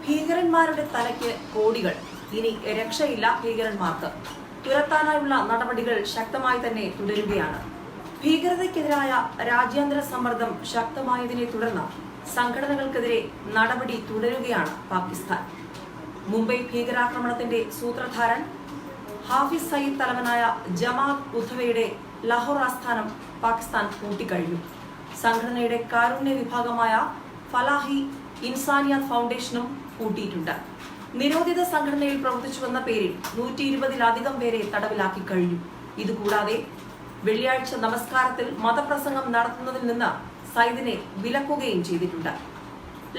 ഭീകരന്മാരുടെ തലയ്ക്ക് കോടികൾ. ഇനി രക്ഷയില്ല ഭീകരന്മാർക്ക്. തുരത്താനായുള്ള നടപടികൾ ശക്തമായി തന്നെ തുടരുകയാണ്. ഭീകരതയ്ക്കെതിരായ രാജ്യാന്തര സമ്മർദ്ദം ശക്തമായതിനെ തുടർന്ന് സംഘടനകൾക്കെതിരെ നടപടി തുടരുകയാണ് പാകിസ്ഥാൻ. മുംബൈ ഭീകരാക്രമണത്തിന്റെ സൂത്രധാരൻ ഹാഫിസ് സയ്യിദ് തലവനായ ജമാഅത്ത് ഉദ്ധവയുടെ ലാഹോർ ആസ്ഥാനം പാകിസ്ഥാൻ പൂട്ടിക്കഴിഞ്ഞു. സംഘടനയുടെ കാരുണ്യ വിഭാഗമായ ഫലാഹി ഇൻസാനിയത്ത് ഫൗണ്ടേഷനും പൂട്ടിയിട്ടുണ്ട്. നിരോധിത സംഘടനയിൽ പ്രവർത്തിച്ചുവെന്ന പേരിൽ 120-ലധികം പേരെ തടവിലാക്കി കഴിഞ്ഞു. ഇതുകൂടാതെ വെള്ളിയാഴ്ച നമസ്കാരത്തിൽ മതപ്രസംഗം നടത്തുന്നതിൽ നിന്ന് സയ്യിദിനെ വിലക്കുകയും ചെയ്തിട്ടുണ്ട്.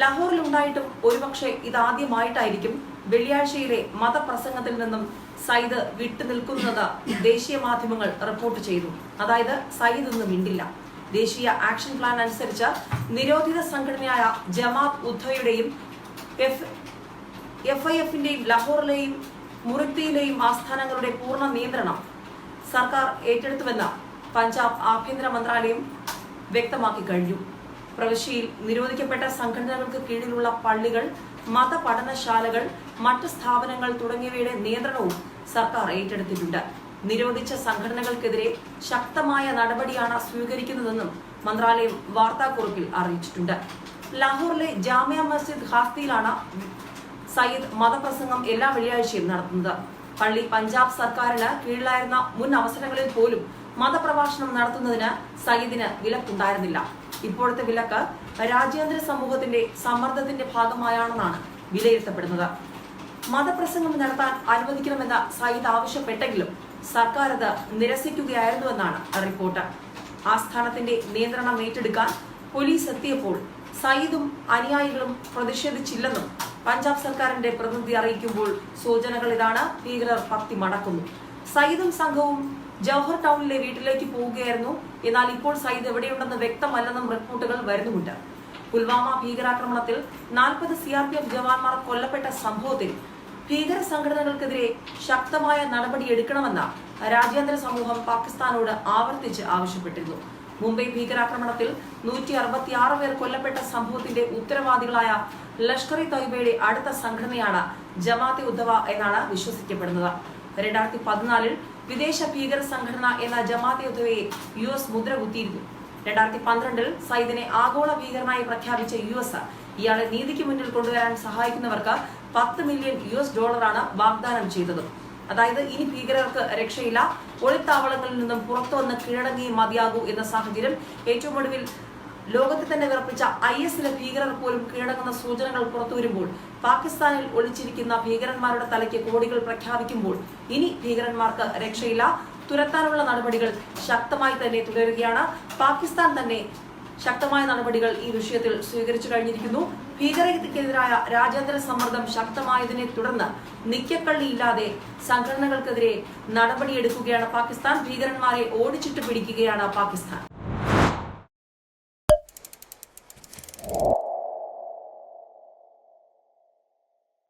ലാഹോറിലുണ്ടായിട്ടും ഒരുപക്ഷെ ഇതാദ്യമായിട്ടായിരിക്കും വെള്ളിയാഴ്ചയിലെ മതപ്രസംഗത്തിൽ നിന്നും സയ്യിദ് വിട്ടുനിൽക്കുന്നത് ദേശീയ മാധ്യമങ്ങൾ റിപ്പോർട്ട് ചെയ്തു. അതായത് സയ്യിദ് ഒന്നും മിണ്ടില്ല. ദേശീയ ആക്ഷൻ പ്ലാൻ അനുസരിച്ച് നിരോധിത സംഘടനയായ ജമാഅത്ത് ഉദ്ധവയുടെയും FIFന്റെയും ലാഹോറിലെയും മുറിത്തിയിലെയും ആസ്ഥാനങ്ങളുടെ പൂർണ്ണ നിയന്ത്രണം സർക്കാർ ഏറ്റെടുത്തുവെന്ന് പഞ്ചാബ് ആഭ്യന്തര മന്ത്രാലയം വ്യക്തമാക്കി കഴിഞ്ഞു. പ്രവിശ്യയിൽ നിരോധിക്കപ്പെട്ട സംഘടനകൾക്ക് കീഴിലുള്ള പള്ളികൾ, മതപഠനശാലകൾ, മറ്റ് സ്ഥാപനങ്ങൾ തുടങ്ങിയവയുടെ നിയന്ത്രണവും സർക്കാർ ഏറ്റെടുത്തിട്ടുണ്ട്. നിരോധിച്ച സംഘടനകൾക്കെതിരെ ശക്തമായ നടപടിയാണ് സ്വീകരിക്കുന്നതെന്നും മന്ത്രാലയം വാർത്താക്കുറിപ്പിൽ അറിയിച്ചിട്ടുണ്ട്. ലാഹോറിലെ ജാമിയ മസ്ജിദ് ഹാസ്തിയിലാണ് സയ്യിദ് മതപ്രസംഗം എല്ലാ വെള്ളിയാഴ്ചയും നടത്തുന്നത്. പള്ളി പഞ്ചാബ് സർക്കാരിന് കീഴിലായിരുന്ന മുൻ അവസരങ്ങളിൽ പോലും മതപ്രഭാഷണം നടത്തുന്നതിന് സയ്യിദിന് വിലക്കുണ്ടായിരുന്നില്ല. ഇപ്പോഴത്തെ വിലക്ക് രാജ്യാന്തര സമൂഹത്തിന്റെ സമ്മർദ്ദത്തിന്റെ ഭാഗമായാണെന്നാണ് വിലയിരുത്തപ്പെടുന്നത്. മതപ്രസംഗം നടത്താൻ അനുവദിക്കണമെന്ന് സയ്യിദ് ആവശ്യപ്പെട്ടെങ്കിലും സർക്കാർ അത് നിരസിക്കുകയായിരുന്നുവെന്നാണ് റിപ്പോർട്ട്. ആസ്ഥാനത്തിന്റെ നിയന്ത്രണം ഏറ്റെടുക്കാൻ പോലീസ് എത്തിയപ്പോൾ സയ്യിദും അനുയായികളും പ്രതിഷേധിച്ചില്ലെന്നും പഞ്ചാബ് സർക്കാരിന്റെ പ്രതിനിധി അറിയിക്കുമ്പോൾ സൂചനകൾ ഇതാണ്: ഭീകരർ പത്തി മടക്കുന്നു. സയ്യിദും സംഘവും ജവഹർ ടൗണിലെ വീട്ടിലേക്ക് പോവുകയായിരുന്നു. എന്നാൽ ഇപ്പോൾ സയ്യിദ് എവിടെയുണ്ടെന്ന് വ്യക്തമല്ലെന്നും റിപ്പോർട്ടുകൾ വരുന്നുമുണ്ട്. പുൽവാമ ഭീകരാക്രമണത്തിൽ 40 CRPF ജവാന്മാർ കൊല്ലപ്പെട്ട സംഭവത്തിൽ ഭീകര സംഘടനകൾക്കെതിരെ ശക്തമായ നടപടിയെടുക്കണമെന്ന് രാജ്യാന്തര സമൂഹം പാകിസ്ഥാനോട് ആവർത്തിച്ച് ആവശ്യപ്പെട്ടിരുന്നു. മുംബൈ ഭീകരാക്രമണത്തിൽ 166 പേർ കൊല്ലപ്പെട്ട സംഭവത്തിന്റെ ഉത്തരവാദികളായ ലഷ്കർ-ഇ-തൊയ്ബയുടെ അടുത്ത സംഘടനയാണ് ജമാഅത്തെ ഉദ്ധവ എന്നാണ് വിശ്വസിക്കപ്പെടുന്നത്. 2014-ൽ വിദേശ ഭീകര സംഘടന എന്ന ജമാഅത്തെ ഉദ്ധവയെ US മുദ്ര കുത്തിയിരുന്നു. 2012-ൽ സയ്യിദിനെ ആഗോള ഭീകരനായി പ്രഖ്യാപിച്ച US ഇയാളെ നീതിക്ക് മുന്നിൽ കൊണ്ടുവരാൻ സഹായിക്കുന്നവർക്ക് $10 മില്യൺ വാഗ്ദാനം ചെയ്തത്. അതായത് ഇനി ഭീകരർക്ക് രക്ഷയില്ല, ഒളിത്താവളങ്ങളിൽ നിന്നും പുറത്തുവന്ന് കീഴടങ്ങിയേ മതിയാകൂ എന്ന സാഹചര്യം. ഏറ്റവും ഒടുവിൽ ലോകത്തെ തന്നെ വിറപ്പിച്ച ISലെ ഭീകരർ പോലും കീഴടങ്ങുന്ന സൂചനകൾ പുറത്തുവരുമ്പോൾ, പാകിസ്ഥാനിൽ ഒളിച്ചിരിക്കുന്ന ഭീകരന്മാരുടെ തലയ്ക്ക് കോടികൾ പ്രഖ്യാപിക്കുമ്പോൾ ഇനി ഭീകരന്മാർക്ക് രക്ഷയില്ല. തുരത്താനുള്ള നടപടികൾ ശക്തമായി തന്നെ തുടരുകയാണ്. പാകിസ്ഥാൻ തന്നെ ശക്തമായ നടപടികൾ ഈ വിഷയത്തിൽ സ്വീകരിച്ചു കഴിഞ്ഞിരിക്കുന്നു. ഭീകരതയ്ക്കെതിരായ രാജ്യാന്തര സമ്മർദ്ദം ശക്തമായതിനെ തുടർന്ന് നിക്കക്കള്ളിയില്ലാതെ സംഘടനകൾക്കെതിരെ നടപടിയെടുക്കുകയാണ് പാകിസ്ഥാൻ. ഭീകരന്മാരെ ഓടിച്ചിട്ട് പിടിക്കുകയാണ് പാകിസ്ഥാൻ.